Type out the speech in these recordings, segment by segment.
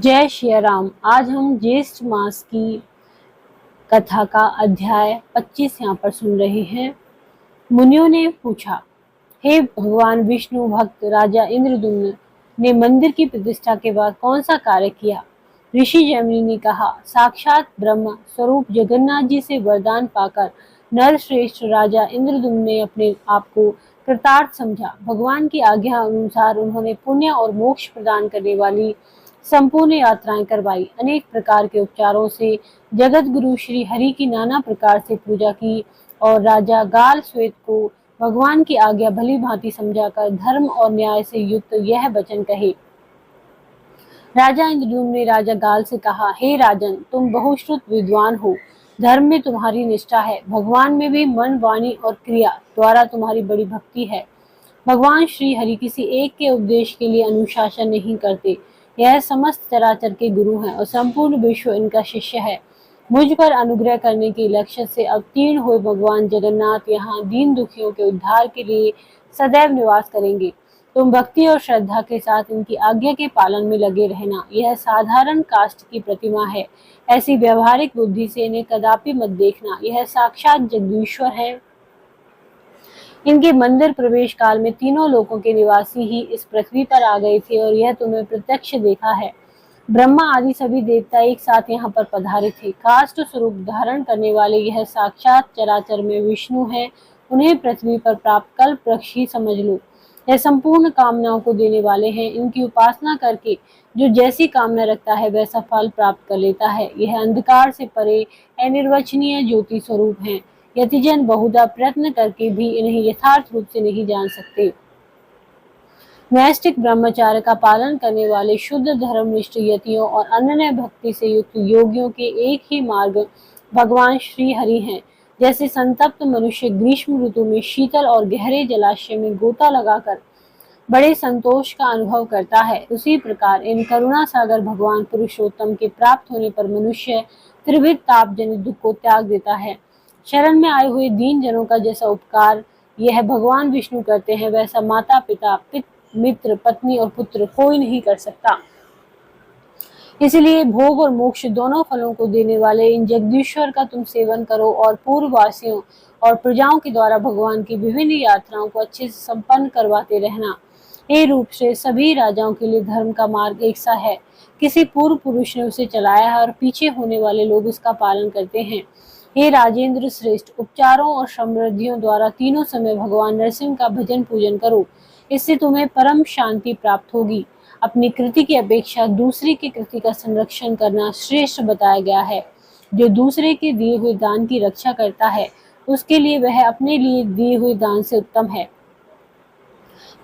जय श्री राम। आज हम ज्येष्ठ मास की कथा का अध्याय 25 यहाँ पर सुन रहे हैं। मुनियों ने पूछा, हे भगवान विष्णु भक्त राजा इंद्रद्युम्न ने मंदिर की प्रतिष्ठा के बाद कौन सा कार्य किया? ऋषि जैमिनी ने कहा, साक्षात ब्रह्म स्वरूप जगन्नाथ जी से वरदान पाकर नरश्रेष्ठ राजा इंद्रद्युम्न ने अपने आप को कृतार्थ समझा। भगवान की आज्ञा अनुसार उन्होंने पुण्य और मोक्ष प्रदान करने वाली संपूर्ण यात्राएं करवाई। अनेक प्रकार के उपचारों से जगत गुरु श्री हरि की नाना प्रकार से पूजा की और राजा गाल श्वेत को भगवान की आज्ञा भली भांति समझाकर धर्म और न्याय से युक्त यह वचन कहे। राजा इंद्रद्युम्न ने राजा गाल से कहा, हे राजन, तुम बहुश्रुत विद्वान हो, धर्म में तुम्हारी निष्ठा है, भगवान में भी मन वाणी और क्रिया द्वारा तुम्हारी बड़ी भक्ति है। भगवान श्री हरि किसी एक के उपदेश के लिए अनुशासन नहीं करते। यह समस्त चराचर के गुरु हैं और संपूर्ण विश्व इनका शिष्य है। मुझ पर अनुग्रह करने के लक्ष्य से अवतीर्ण हुए भगवान जगन्नाथ यहाँ दीन दुखियों के उद्धार के लिए सदैव निवास करेंगे। तुम भक्ति और श्रद्धा के साथ इनकी आज्ञा के पालन में लगे रहना। यह साधारण काष्ठ की प्रतिमा है, ऐसी व्यवहारिक बुद्धि से इन्हें कदापि मत देखना। यह साक्षात जगदीश्वर है। इनके मंदिर प्रवेश काल में तीनों लोकों के निवासी ही इस पृथ्वी पर आ गए थे और यह तुमने प्रत्यक्ष देखा है। ब्रह्मा आदि सभी देवता एक साथ यहाँ पर पधारे थे। काष्ठ स्वरूप धारण करने वाले यह साक्षात चराचर में विष्णु है। उन्हें पृथ्वी पर प्राप्त कल्प वृक्ष ही समझ लो। यह संपूर्ण कामनाओं को देने वाले हैं। इनकी उपासना करके जो जैसी कामना रखता है वैसा फल प्राप्त कर लेता है। यह अंधकार से परे अनिर्वचनीय ज्योति स्वरूप है। यतिजन बहुधा प्रयत्न करके भी इन्हें यथार्थ रूप से नहीं जान सकते। नैष्ठिक ब्रह्मचार्य का पालन करने वाले शुद्ध धर्मनिष्ठ यतियों और अनन्य भक्ति से युक्त योगियों के एक ही मार्ग भगवान श्री हरि हैं। जैसे संतप्त मनुष्य ग्रीष्म ऋतु में शीतल और गहरे जलाशय में गोता लगाकर बड़े संतोष का अनुभव करता है, उसी प्रकार इन करुणा सागर भगवान पुरुषोत्तम के प्राप्त होने पर मनुष्य त्रिविध ताप जनित दुख को त्याग देता है। शरण में आए हुए दीन जनों का जैसा उपकार यह भगवान विष्णु करते हैं, वैसा माता पिता मित्र पत्नी और पुत्र कोई नहीं कर सकता। इसलिए भोग और मोक्ष दोनों फलों को देने वाले इन जगदीश्वर का तुम सेवन करो और पूर्ववासियों और प्रजाओं के द्वारा भगवान की विभिन्न यात्राओं को अच्छे से संपन्न करवाते रहना। हे रूप से सभी राजाओं के लिए धर्म का मार्ग एक सा है। किसी पूर्व पुरुष ने उसे चलाया है और पीछे होने वाले लोग उसका पालन करते हैं। हे राजेंद्र श्रेष्ठ, उपचारों और समृद्धियों द्वारा तीनों समय भगवान नरसिंह का भजन पूजन करो। इससे तुम्हें परम शांति प्राप्त होगी। अपनी कृति की अपेक्षा दूसरी की कृति का संरक्षण करना श्रेष्ठ बताया गया है। जो दूसरे के दिए हुए दान की रक्षा करता है, उसके लिए वह अपने लिए दिए हुए दान से उत्तम है।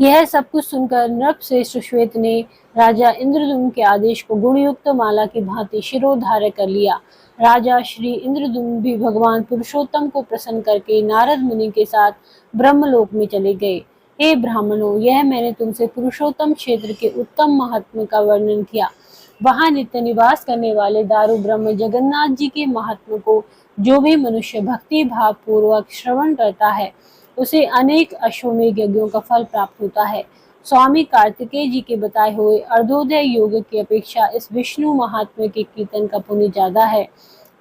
यह सब कुछ सुनकर नृपश्रेष्ठ श्वेत ने राजा इंद्रद्युम्न के आदेश को गुणयुक्त माला की भांति शिरोधार्य कर लिया। राजा श्री इंद्रद्युम्न भी भगवान पुरुषोत्तम को प्रसन्न करके नारद मुनि के साथ ब्रह्मलोक में चले गए। हे ब्राह्मणों, यह मैंने तुमसे पुरुषोत्तम क्षेत्र के उत्तम महात्म्य का वर्णन किया। वहां नित्य निवास करने वाले दारु ब्रह्म जगन्नाथ जी के महात्म्य को जो भी मनुष्य भक्ति भाव पूर्वक श्रवण करता है, उसे अनेक अश्वमेध यज्ञों का फल प्राप्त होता है। स्वामी कार्तिकेय जी के बताए हुए अर्धोदय योग की अपेक्षा इस विष्णु महात्म्य के कीर्तन का पुण्य ज्यादा है।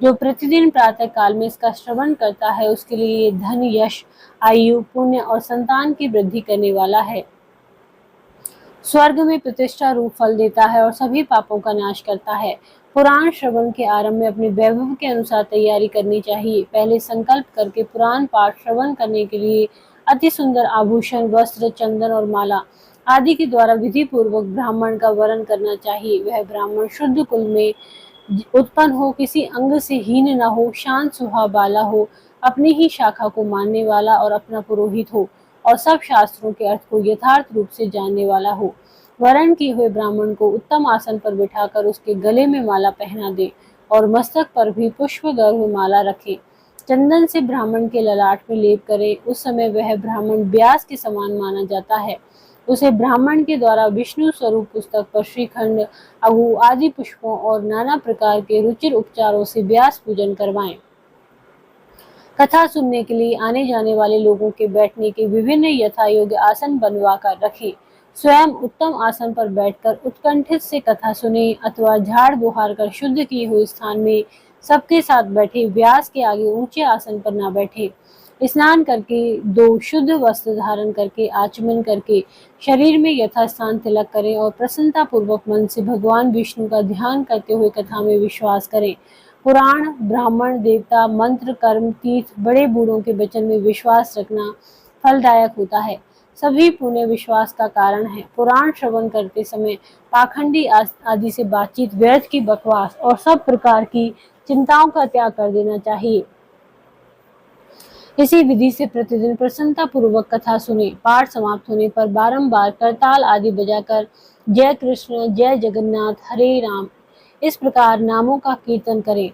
जो प्रतिदिन प्रातः काल में इसका श्रवण करता है, उसके लिए ये धन, यश, आयु, पुण्य और संतान की वृद्धि करने वाला है। स्वर्ग में प्रतिष्ठा रूप फल देता है और सभी पापों का नाश करता है। पुराण श्रवण के आरंभ में अपने वैभव के अनुसार तैयारी करनी चाहिए। पहले संकल्प करके पुराण पाठ श्रवण करने के लिए अति सुंदर आभूषण, वस्त्र, चंदन और माला आदि के द्वारा विधि पूर्वक ब्राह्मण का वरण करना चाहिए। वह ब्राह्मण शुद्ध कुल में उत्पन्न हो, किसी अंग से हीन न हो, शांत स्वभाव वाला हो, अपनी ही शाखा को मानने वाला और अपना पुरोहित हो और सब शास्त्रों के अर्थ को यथार्थ रूप से जानने वाला हो। वरण किए हुए ब्राह्मण को उत्तम आसन पर बिठाकर उसके गले में माला पहना दे और मस्तक पर भी पुष्प गर्भ माला रखे। चंदन से ब्राह्मण के ललाट में लेप करे। उस समय वह ब्राह्मण व्यास के समान माना जाता है। उसे ब्राह्मण के द्वारा विष्णु स्वरूप पुस्तक पर श्रीखंड, अगु आदि पुष्पों और नाना प्रकार के रुचिर उपचारों से व्यास पूजन करवाएं। कथा सुनने के लिए आने जाने वाले लोगों के बैठने के विभिन्न यथा योग्य आसन बनवा कर रखें। स्वयं उत्तम आसन पर बैठकर उत्कंठित से कथा सुने अथवा झाड़ बुहार कर शुद्ध किए हुए स्थान में सबके साथ बैठे। व्यास के आगे ऊंचे आसन पर न बैठे। स्नान करके दो शुद्ध वस्त्र धारण करके आचमन करके शरीर में यथास्थान तिलक करें और प्रसन्नता पूर्वक मन से भगवान विष्णु का ध्यान करते हुए कथा में विश्वास करें। पुराण, ब्राह्मण, देवता, मंत्र, कर्म, तीर्थ, बड़े बूढ़ों के वचन में विश्वास रखना फलदायक होता है। सभी पुण्य विश्वास का कारण है। पुराण श्रवण करते समय पाखंडी आदि से बातचीत, व्यर्थ की बकवास और सब प्रकार की चिंताओं का त्याग कर देना चाहिए। इसी विधि से प्रतिदिन प्रसन्नता पूर्वक कथा सुने। पाठ समाप्त होने पर बारंबार करताल आदि बजाकर जय कृष्ण, जय जगन्नाथ, हरे राम इस प्रकार नामों का कीर्तन करें।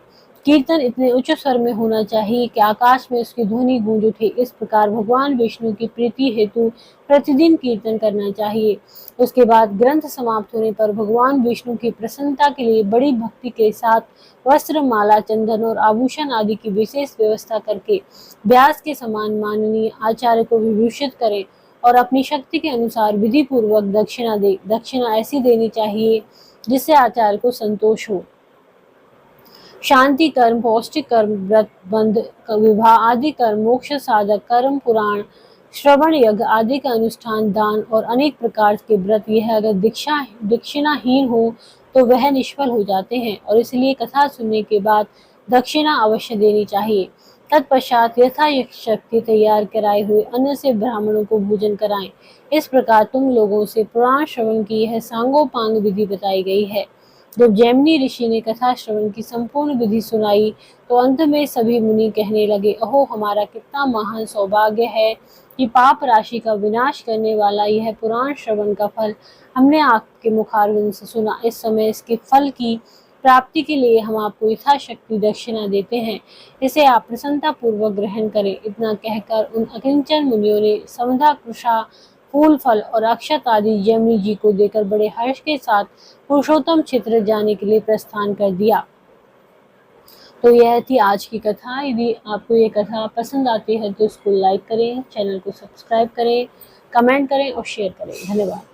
कीर्तन इतने उच्च स्वर में होना चाहिए कि आकाश में उसकी ध्वनि गूंज उठे। इस प्रकार भगवान विष्णु की प्रीति हेतु प्रतिदिन कीर्तन करना चाहिए। उसके बाद ग्रंथ समाप्त होने पर भगवान विष्णु की प्रसन्नता के लिए बड़ी भक्ति के साथ वस्त्र, माला, चंदन और आभूषण आदि की विशेष व्यवस्था करके व्यास के समान माननीय आचार्य को विभूषित करें और अपनी शक्ति के अनुसार विधि पूर्वक दक्षिणा दे। दक्षिणा ऐसी देनी चाहिए जिससे आचार्य को संतोष हो। शांति कर्म, पौष्टिक कर्म, व्रत, बंध, विवाह आदि कर्म, मोक्ष साधक कर्म, पुराण श्रवण, यज्ञ आदि का अनुष्ठान, दान और अनेक प्रकार के व्रत, यह अगर दक्षिणाहीन हो तो वह निष्फल हो जाते हैं और इसलिए कथा सुनने के बाद दक्षिणा अवश्य देनी चाहिए। तत्पश्चात यथाशक्ति तैयार कराए हुए अन्न से ब्राह्मणों को भोजन कराएं। इस प्रकार तुम लोगों से पुराण श्रवण की यह सांगोपांग विधि बताई गई है। जब जैमिनी ऋषि ने कथा श्रवण की संपूर्ण विधि सुनाई तो अंत में सभी मुनि कहने लगे, अहो हमारा कितना महान सौभाग्य है कि पाप राशि का विनाश करने वाला यह पुराण श्रवण का फल हमने आपके मुखारविंद से सुना। इस समय इसके फल की प्राप्ति के लिए हम आपको यथाशक्ति दक्षिणा देते हैं, इसे आप प्रसन्नता पूर्वक ग्रहण करें। इतना कहकर उन अकिंचन मुनियों ने समधा, कुशा, फूल, फल और अक्षत आदि जैमिनी जी को देकर बड़े हर्ष के साथ पुरुषोत्तम क्षेत्र जाने के लिए प्रस्थान कर दिया। तो यह थी आज की कथा। यदि आपको ये कथा पसंद आती है तो इसको लाइक करें, चैनल को सब्सक्राइब करें, कमेंट करें और शेयर करें। धन्यवाद।